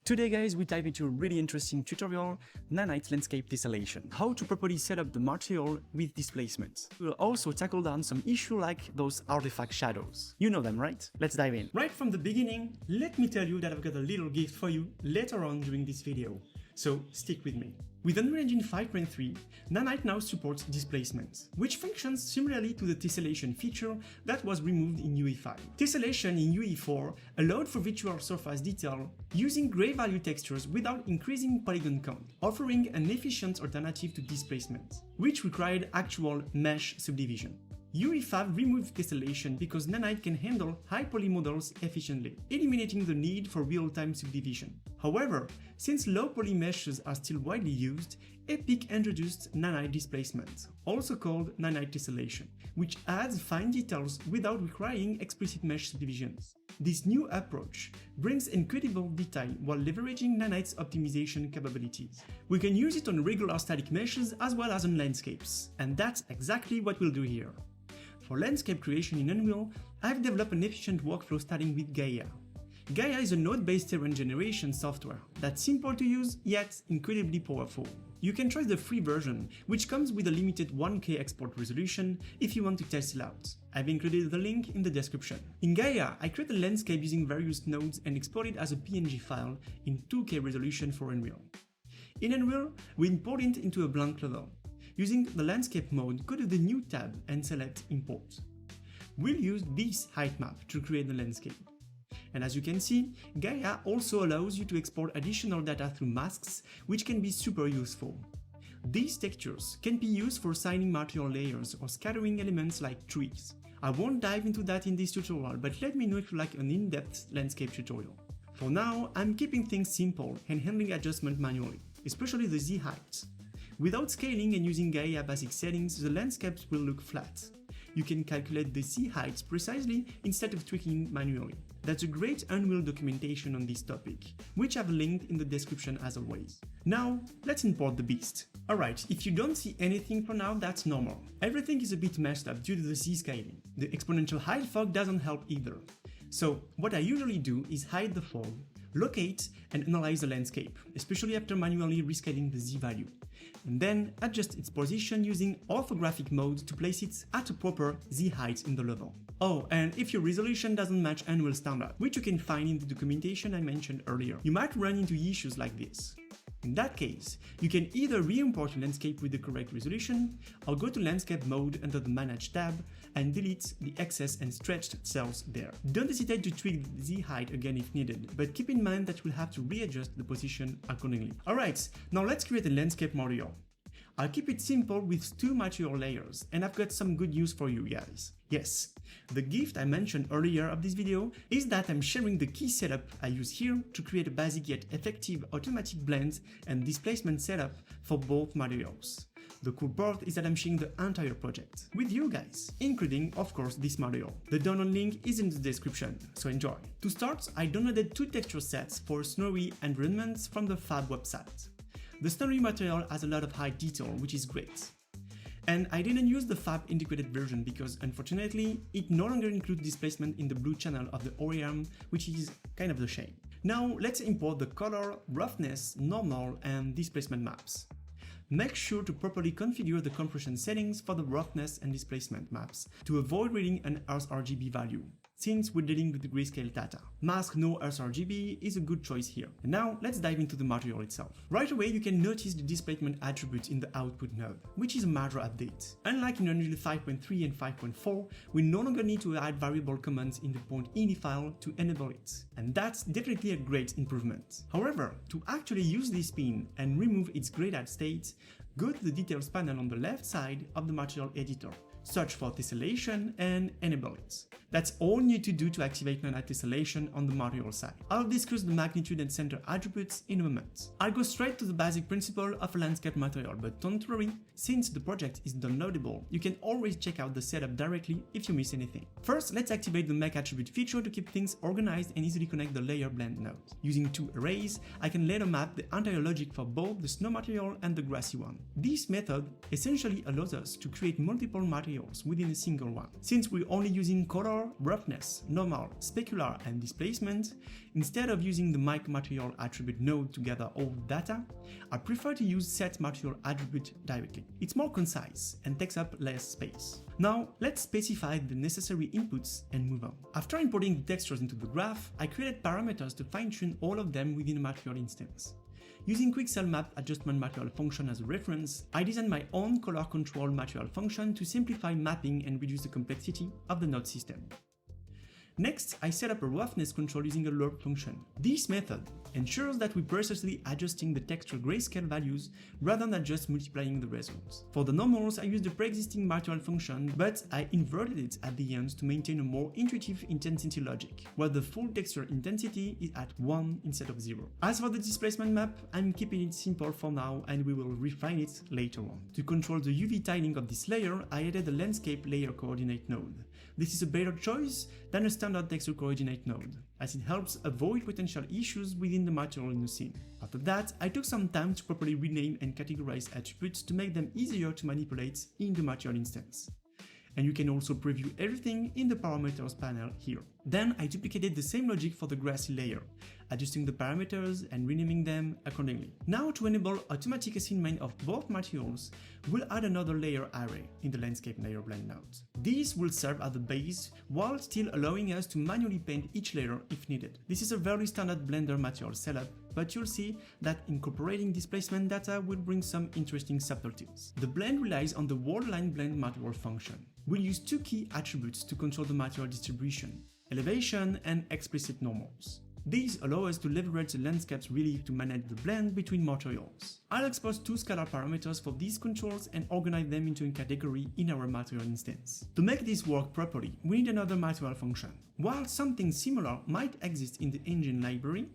Today guys, we dive into a really interesting tutorial, Nanite Landscape Tessellation, how to properly set up the material with displacement. We'll also tackle down some issues like those artifact shadows. You know them, right? Let's dive in. Right from the beginning, let me tell you that I've got a little gift for you later on during this video, so stick with me. With Unreal Engine 5.3, Nanite now supports displacement, which functions similarly to the tessellation feature that was removed in UE5. Tessellation in UE4 allowed for virtual surface detail using gray value textures without increasing polygon count, offering an efficient alternative to displacement, which required actual mesh subdivision. UE5 removed tessellation because Nanite can handle high poly models efficiently, eliminating the need for real-time subdivision. However, since low poly meshes are still widely used, Epic introduced Nanite displacement, also called Nanite tessellation, which adds fine details without requiring explicit mesh subdivisions. This new approach brings incredible detail while leveraging Nanite's optimization capabilities. We can use it on regular static meshes as well as on landscapes, and that's exactly what we'll do here. For landscape creation in Unreal, I've developed an efficient workflow starting with Gaia. Gaia is a node-based terrain generation software that's simple to use, yet incredibly powerful. You can try the free version, which comes with a limited 1K export resolution if you want to test it out. I've included the link in the description. In Gaia, I create a landscape using various nodes and export it as a PNG file in 2K resolution for Unreal. In Unreal, we import it into a blank level. Using the landscape mode, go to the new tab and select Import. We'll use this height map to create the landscape. And as you can see, Gaia also allows you to export additional data through masks, which can be super useful. These textures can be used for assigning material layers or scattering elements like trees. I won't dive into that in this tutorial, but let me know if you like an in-depth landscape tutorial. For now, I'm keeping things simple and handling adjustment manually, especially the Z height. Without scaling and using Gaia basic settings, the landscapes will look flat. You can calculate the Z heights precisely instead of tweaking manually. That's a great Unreal documentation on this topic, which I've linked in the description as always. Now, let's import the beast. Alright, if you don't see anything for now, that's normal. Everything is a bit messed up due to the Z scaling. The exponential height fog doesn't help either. So, what I usually do is hide the fog, locate and analyze the landscape, especially after manually rescaling the Z value, and then adjust its position using orthographic mode to place it at a proper Z height in the level. Oh, and if your resolution doesn't match Unreal standard, which you can find in the documentation I mentioned earlier, you might run into issues like this. In that case, you can either re-import your landscape with the correct resolution, or go to Landscape Mode under the Manage tab and delete the excess and stretched cells there. Don't hesitate to tweak the Z height again if needed, but keep in mind that you'll have to readjust the position accordingly. Alright, now let's create a landscape model. I'll keep it simple with 2 material layers, and I've got some good news for you guys. Yes, the gift I mentioned earlier of this video is that I'm sharing the key setup I use here to create a basic yet effective automatic blend and displacement setup for both materials. The cool part is that I'm sharing the entire project with you guys, including, of course, this material. The download link is in the description, so enjoy. To start, I downloaded 2 texture sets for snowy environments from the Fab website. The snowy material has a lot of high detail, which is great. And I didn't use the Fab integrated version because, unfortunately, it no longer includes displacement in the blue channel of the ORM, which is kind of a shame. Now, let's import the color, roughness, normal, and displacement maps. Make sure to properly configure the compression settings for the roughness and displacement maps to avoid reading an sRGB value, since we're dealing with the grayscale data. Mask no sRGB is a good choice here. And now, let's dive into the material itself. Right away, you can notice the displacement attribute in the output node, which is a major update. Unlike in Unreal 5.3 and 5.4, we no longer need to add variable commands in the point.ini file to enable it. And that's definitely a great improvement. However, to actually use this pin and remove its grayed out state, go to the details panel on the left side of the material editor. Search for tessellation and enable it. That's all you need to do to activate Nanite tessellation on the material side. I'll discuss the magnitude and center attributes in a moment. I'll go straight to the basic principle of a landscape material, but don't worry, since the project is downloadable, you can always check out the setup directly if you miss anything. First, let's activate the Make Attribute feature to keep things organized and easily connect the layer blend node. Using 2 arrays, I can later map the entire logic for both the snow material and the grassy one. This method essentially allows us to create multiple materials materials within a single one. Since we're only using color, roughness, normal, specular, and displacement, instead of using the mic material attribute node to gather all the data, I prefer to use set material attribute directly. It's more concise and takes up less space. Now, let's specify the necessary inputs and move on. After importing the textures into the graph, I created parameters to fine-tune all of them within a material instance. Using Quixel Map Adjustment Material function as a reference, I designed my own color control material function to simplify mapping and reduce the complexity of the node system. Next, I set up a roughness control using a lerp function. This method ensures that we're precisely adjusting the texture grayscale values rather than just multiplying the results. For the normals, I used the pre-existing material function, but I inverted it at the end to maintain a more intuitive intensity logic, where the full texture intensity is at 1 instead of 0. As for the displacement map, I'm keeping it simple for now and we will refine it later on. To control the UV tiling of this layer, I added a landscape layer coordinate node. This is a better choice than a standard texture coordinate node, as it helps avoid potential issues within the material in the scene. After that, I took some time to properly rename and categorize attributes to make them easier to manipulate in the material instance. And you can also preview everything in the parameters panel here. Then I duplicated the same logic for the grassy layer, adjusting the parameters and renaming them accordingly. Now, to enable automatic assignment of both materials, we'll add another layer array in the landscape layer blend node. This will serve as the base while still allowing us to manually paint each layer if needed. This is a very standard Blender material setup, but you'll see that incorporating displacement data will bring some interesting subtleties. The blend relies on the world-align blend material function. We'll use two key attributes to control the material distribution: elevation and explicit normals. These allow us to leverage the landscape's relief to manage the blend between materials. I'll expose two scalar parameters for these controls and organize them into a category in our material instance. To make this work properly, we need another material function. While something similar might exist in the engine library,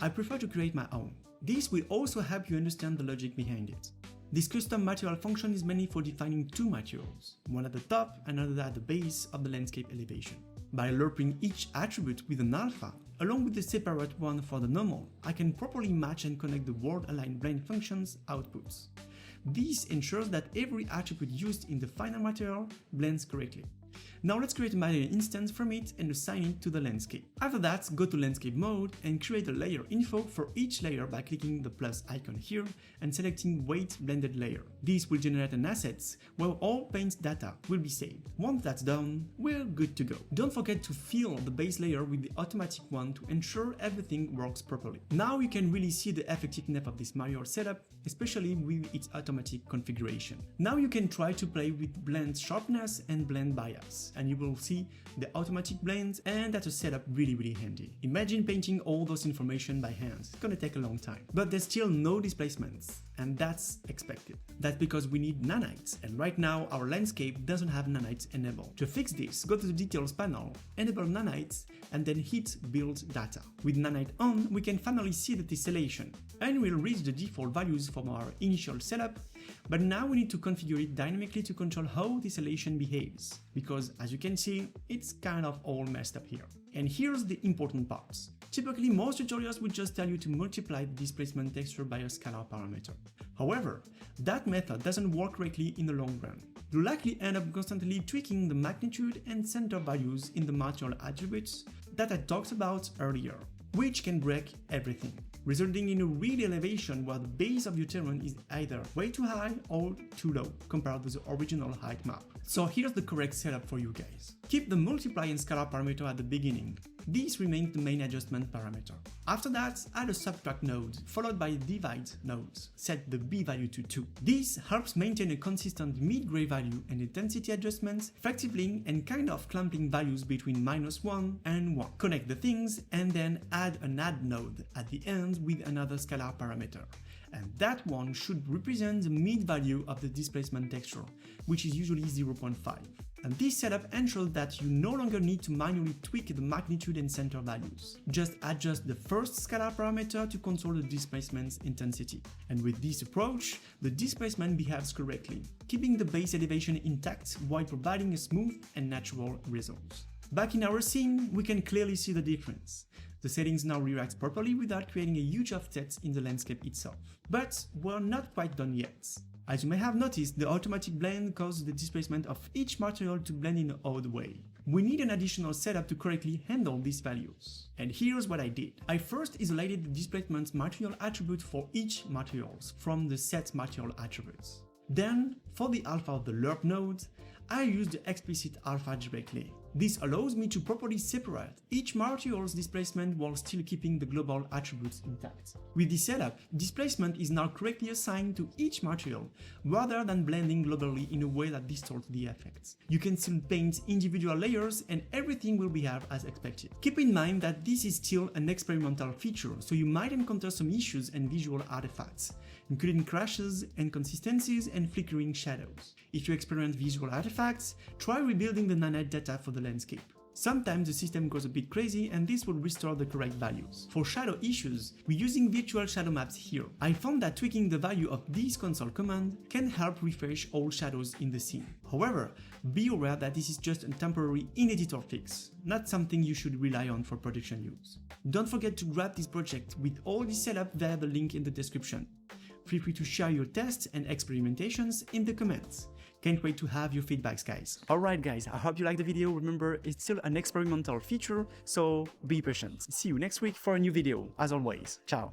I prefer to create my own. This will also help you understand the logic behind it. This custom material function is mainly for defining two materials, one at the top and another at the base of the landscape elevation. By lerping each attribute with an alpha, along with the separate one for the normal, I can properly match and connect the world-aligned blend function's outputs. This ensures that every attribute used in the final material blends correctly. Now let's create a material instance from it and assign it to the landscape. After that, go to landscape mode and create a layer info for each layer by clicking the plus icon here and selecting weight blended layer. This will generate an asset where all paint data will be saved. Once that's done, we're good to go. Don't forget to fill the base layer with the automatic one to ensure everything works properly. Now you can really see the effectiveness of this material setup, especially with its automatic configuration. Now you can try to play with blend sharpness and blend bias, and you will see the automatic blends, and that's a setup really handy. Imagine painting all those information by hand. It's gonna take a long time. But there's still no displacements, and that's expected. That's because we need nanites, and right now our landscape doesn't have nanites enabled. To fix this, go to the details panel, enable nanites, and then hit build data. With nanite on, we can finally see the tessellation, and we'll reach the default values from our initial setup, but now we need to configure it dynamically to control how tessellation behaves, because as you can see, it's kind of all messed up here. And here's the important parts. Typically, most tutorials will just tell you to multiply the displacement texture by a scalar parameter. However, that method doesn't work correctly in the long run. You'll likely end up constantly tweaking the magnitude and center values in the material attributes that I talked about earlier, which can break everything, resulting in a real elevation where the base of your terrain is either way too high or too low compared with the original height map. So here's the correct setup for you guys. Keep the multiply and scalar parameter at the beginning. This remains the main adjustment parameter. After that, add a subtract node, followed by a divide node. Set the B value to 2. This helps maintain a consistent mid-gray value and intensity adjustments, effectively and kind of clamping values between -1 and 1. Connect the things and then add an add node at the end with another scalar parameter. And that one should represent the mid value of the displacement texture, which is usually 0.5. And this setup ensures that you no longer need to manually tweak the magnitude and center values. Just adjust the first scalar parameter to control the displacement's intensity. And with this approach, the displacement behaves correctly, keeping the base elevation intact while providing a smooth and natural result. Back in our scene, we can clearly see the difference. The settings now react properly without creating a huge offset in the landscape itself. But we're not quite done yet. As you may have noticed, the automatic blend causes the displacement of each material to blend in an odd way. We need an additional setup to correctly handle these values. And here's what I did. I first isolated the displacement material attribute for each materials from the set material attributes. Then, for the alpha of the lerp node, I used the explicit alpha directly. This allows me to properly separate each material's displacement while still keeping the global attributes intact. With this setup, displacement is now correctly assigned to each material, rather than blending globally in a way that distorts the effects. You can still paint individual layers and everything will behave as expected. Keep in mind that this is still an experimental feature, so you might encounter some issues and visual artifacts, including crashes, inconsistencies, and flickering shadows. If you experience visual artifacts, try rebuilding the Nanite data for the landscape. Sometimes the system goes a bit crazy and this will restore the correct values. For shadow issues, we're using virtual shadow maps here. I found that tweaking the value of this console command can help refresh all shadows in the scene. However, be aware that this is just a temporary in-editor fix, not something you should rely on for production use. Don't forget to grab this project with all this setup via the link in the description. Feel free to share your tests and experimentations in the comments. Can't wait to have your feedbacks, guys. Alright guys, I hope you liked the video. Remember, it's still an experimental feature, so be patient. See you next week for a new video, as always. Ciao!